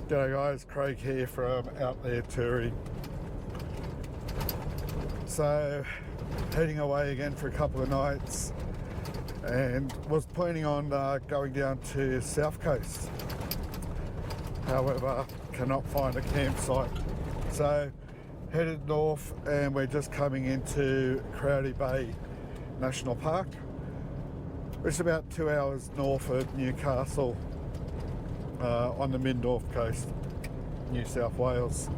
G'day guys, Craig here from Out There Touring. So, heading away again for a couple of nights and was planning on going down to South Coast. However, cannot find a campsite. So, headed north and we're just coming into Crowdy Bay National Park, which is about 2 hours north of Newcastle. On the mid-north coast, New South Wales.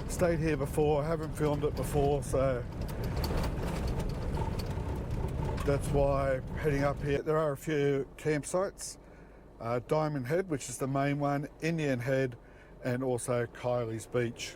Stayed here before, haven't filmed it before, so that's why I'm heading up here. There are a few campsites, Diamond Head, which is the main one, Indian Head, and also Kylies Beach.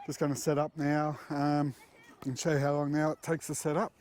Just going to set up now and show you how long now it takes to set up.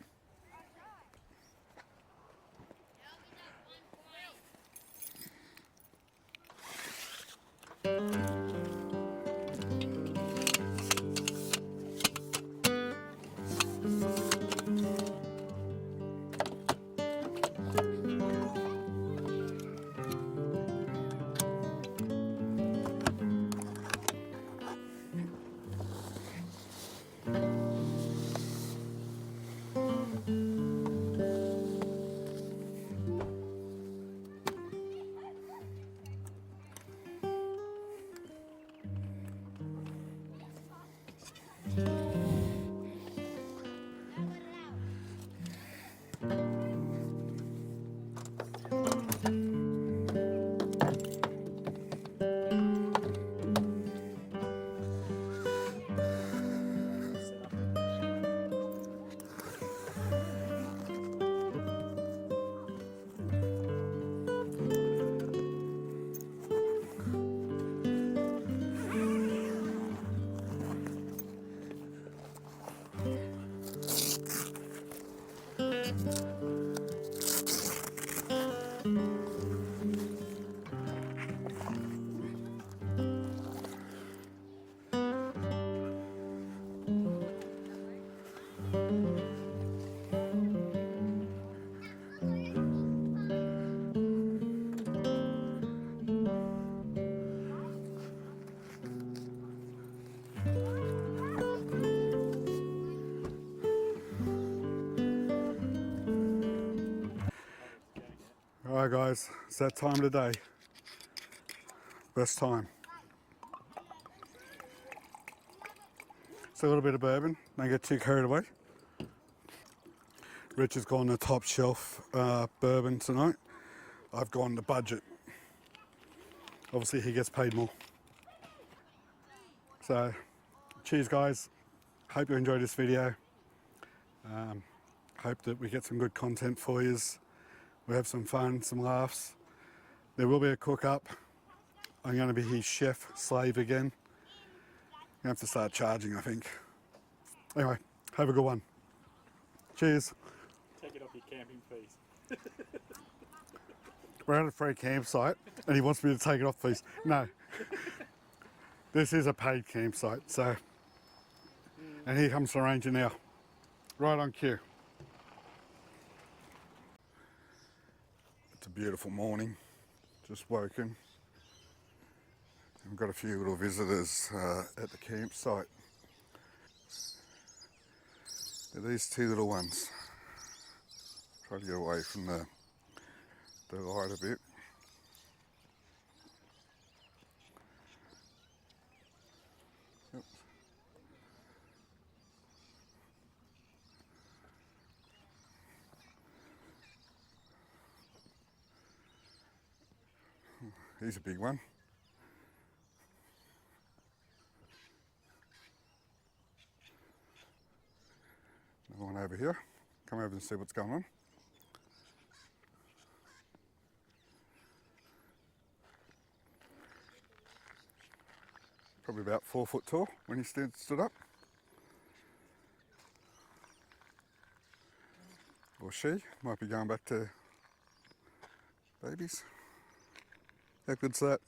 Alright guys, it's that time of the day. Best time. So a little bit of bourbon, don't get too carried away. Rich has gone the top shelf bourbon tonight. I've gone the budget. Obviously he gets paid more. So, cheers guys. Hope you enjoyed this video. Hope that we get some good content for you. We'll have some fun, some laughs. There will be a cook up. I'm going to be his chef slave again. I have to start charging, I think. Anyway, have a good one. Cheers. Take it off your camping fees. We're at a free campsite and he wants me to take it off, please. No. This is a paid campsite, so. And here comes the ranger now. Right on cue. It's a beautiful morning, just woken. We've got a few little visitors at the campsite. They're these two little ones. Try to get away from the light a bit. Oops. he's a big one. Another one over here. Come over and see what's going on. Probably about 4 foot tall when he stood up. Or she might be going back to babies. How good's that?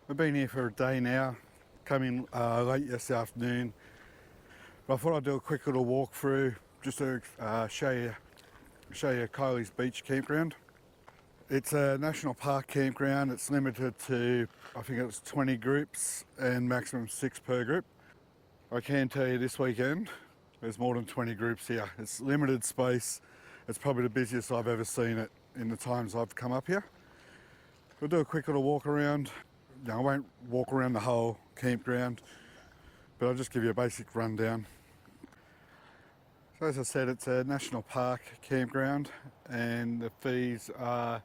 We've been here for a day now, come in late this afternoon. But I thought I'd do a quick little walk through just to show you Kylies Beach campground. It's a national park campground. It's limited to, I think it's 20 groups and maximum 6 per group. I can tell you this weekend, there's more than 20 groups here. It's limited space. It's probably the busiest I've ever seen it in the times I've come up here. We'll do a quick little walk around. I won't walk around the whole campground, but I'll just give you a basic rundown. So as I said, it's a national park campground and the fees are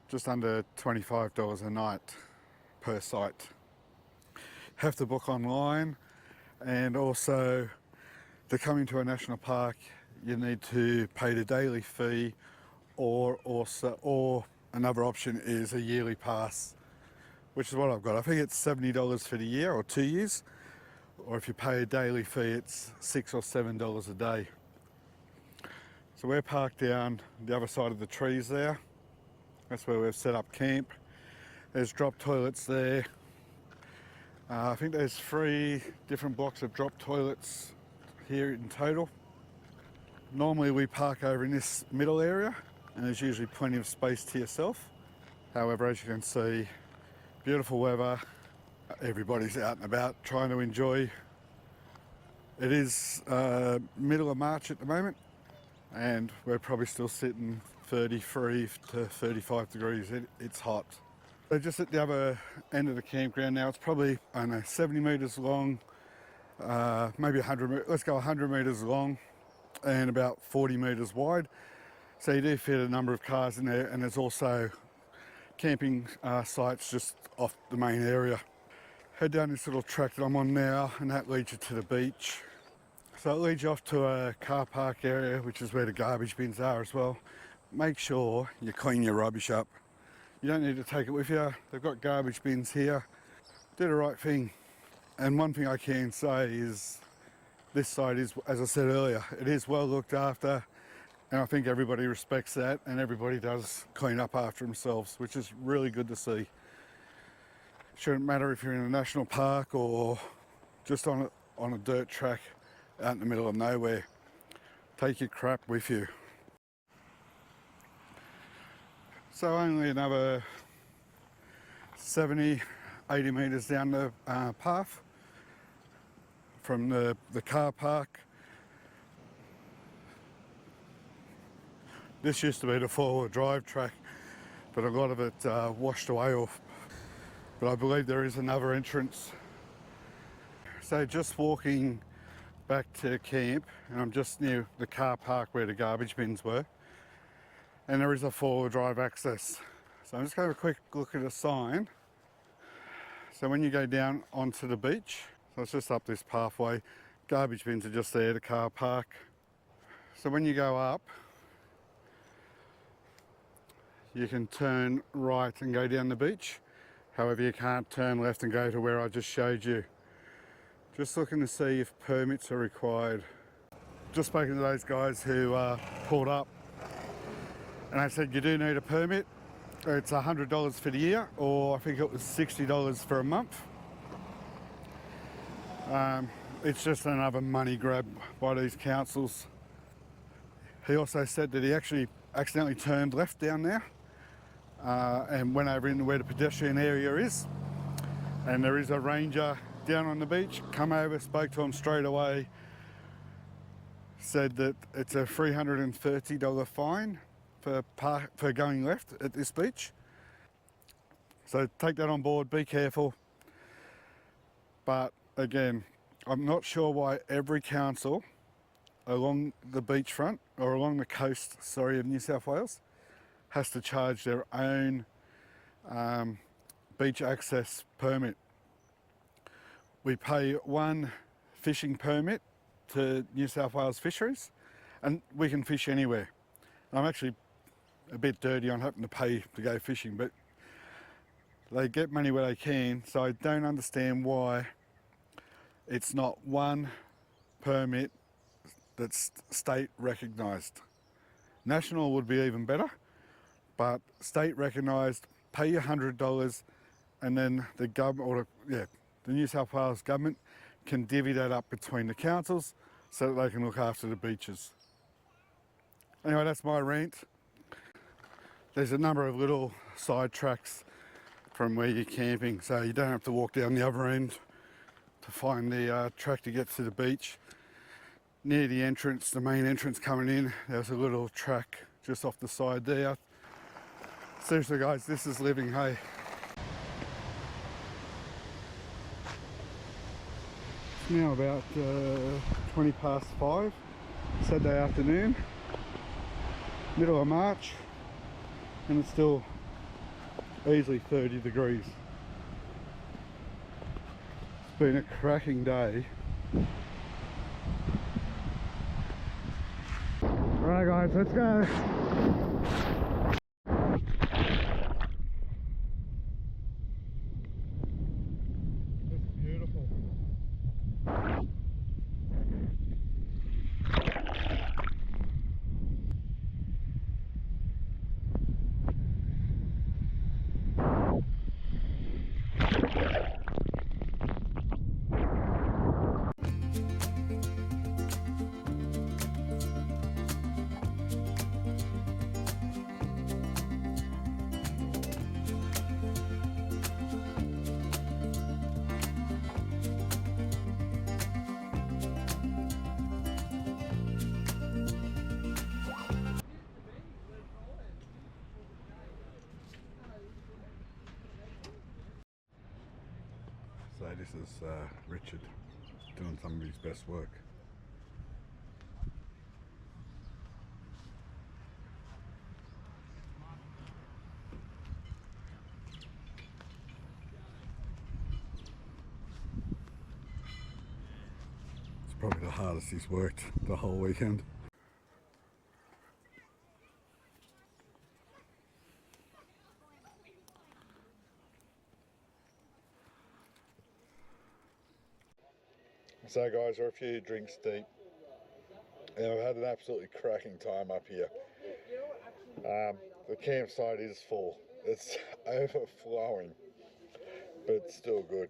just under $25 a night per site. Have to book online, and also to come into a national park you need to pay the daily fee, or another option is a yearly pass which is what I've got. I think it's $70 for the year or 2 years, or if you pay a daily fee, it's $6 or $7 a day. So we're parked down the other side of the trees there. That's where we've set up camp. There's drop toilets there. I think there's 3 different blocks of drop toilets here in total. Normally we park over in this middle area, and there's usually plenty of space to yourself. However, as you can see, beautiful weather. Everybody's out and about trying to enjoy. It is middle of March at the moment, and we're probably still sitting 33 to 35 degrees. It's hot. So just at the other end of the campground now, it's probably, I don't know, 70 metres long, maybe 100, let's go 100 metres long and about 40 metres wide. So you do fit a number of cars in there, and there's also camping sites just off the main area. Head down this little track that I'm on now, and that leads you to the beach. So it leads you off to a car park area, which is where the garbage bins are as well. Make sure you clean your rubbish up. You don't need to take it with you. They've got garbage bins here. Do the right thing. And one thing I can say is this site is, as I said earlier, it is well looked after, and I think everybody respects that, and everybody does clean up after themselves, which is really good to see. Shouldn't matter if you're in a national park or just on a dirt track out in the middle of nowhere. Take your crap with you. So only another 70, 80 metres down the path from the car park. This used to be the four-wheel drive track, but a lot of it washed away off. But I believe there is another entrance. So just walking back to camp, and I'm just near the car park where the garbage bins were, and there is a four-wheel drive access. So I'm just going to have a quick look at a sign. So when you go down onto the beach, so it's just up this pathway, garbage bins are just there, the car park. So when you go up, you can turn right and go down the beach. However, you can't turn left and go to where I just showed you. Just looking to see if permits are required. Just spoken to those guys who pulled up, and they said you do need a permit. It's $100 for the year, or I think it was $60 for a month. It's just another money grab by these councils. He also said that he actually accidentally turned left down there and went over into where the pedestrian area is. And there is a ranger down on the beach, come over, spoke to him straight away, said that it's a $330 fine for going left at this beach. So take that on board, be careful. But again, I'm not sure why every council along the beachfront, or along the coast, sorry, of New South Wales, has to charge their own beach access permit. We pay one fishing permit to New South Wales Fisheries, and we can fish anywhere. I'm actually a bit dirty on having to pay to go fishing, but they get money where they can, so I don't understand why it's not one permit that's state recognised. National would be even better, but state recognised, pay your $100, and then the government, or the New South Wales government can divvy that up between the councils so that they can look after the beaches. Anyway, that's my rant. There's a number of little side tracks from where you're camping, so you don't have to walk down the other end to find the track to get to the beach. Near the entrance, the main entrance coming in, there's a little track just off the side there. Seriously guys, this is living, hey. It's now about 20 past 5, Saturday afternoon, middle of March, and it's still easily 30 degrees. It's been a cracking day. Alright guys, let's go. So this is Richard doing some of his best work. It's probably the hardest he's worked the whole weekend. So guys, we're a few drinks deep and I've had an absolutely cracking time up here. The campsite is full. It's overflowing, but it's still good.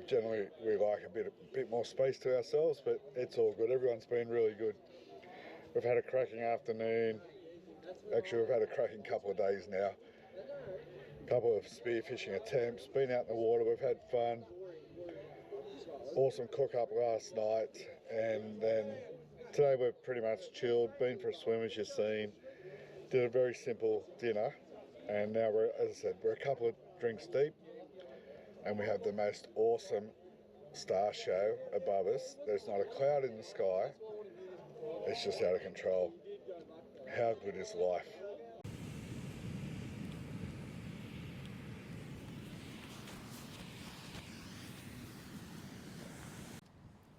Generally we like a bit more space to ourselves, but it's all good. Everyone's been really good. We've had a cracking afternoon. Actually, we've had a cracking couple of days now. A couple of spearfishing attempts, been out in the water, we've had fun. Awesome cook up last night, and then today we've pretty much chilled, been for a swim as you've seen, did a very simple dinner, and now we're, as I said, we're a couple of drinks deep, and we have the most awesome star show above us. There's not a cloud in the sky, it's just out of control. How good is life?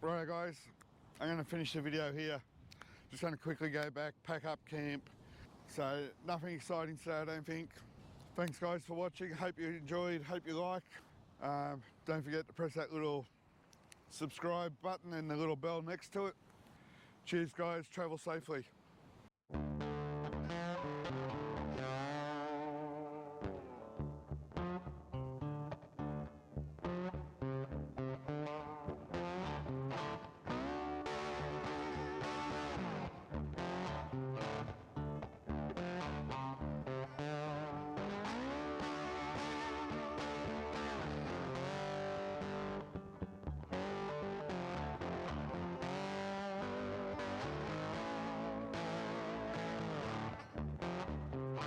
Right guys, I'm going to finish the video here. Just going to quickly go back, pack up camp. So nothing exciting today, I don't think. Thanks guys for watching. Hope you enjoyed, hope you like. Don't forget to press that little subscribe button and the little bell next to it. Cheers guys, travel safely.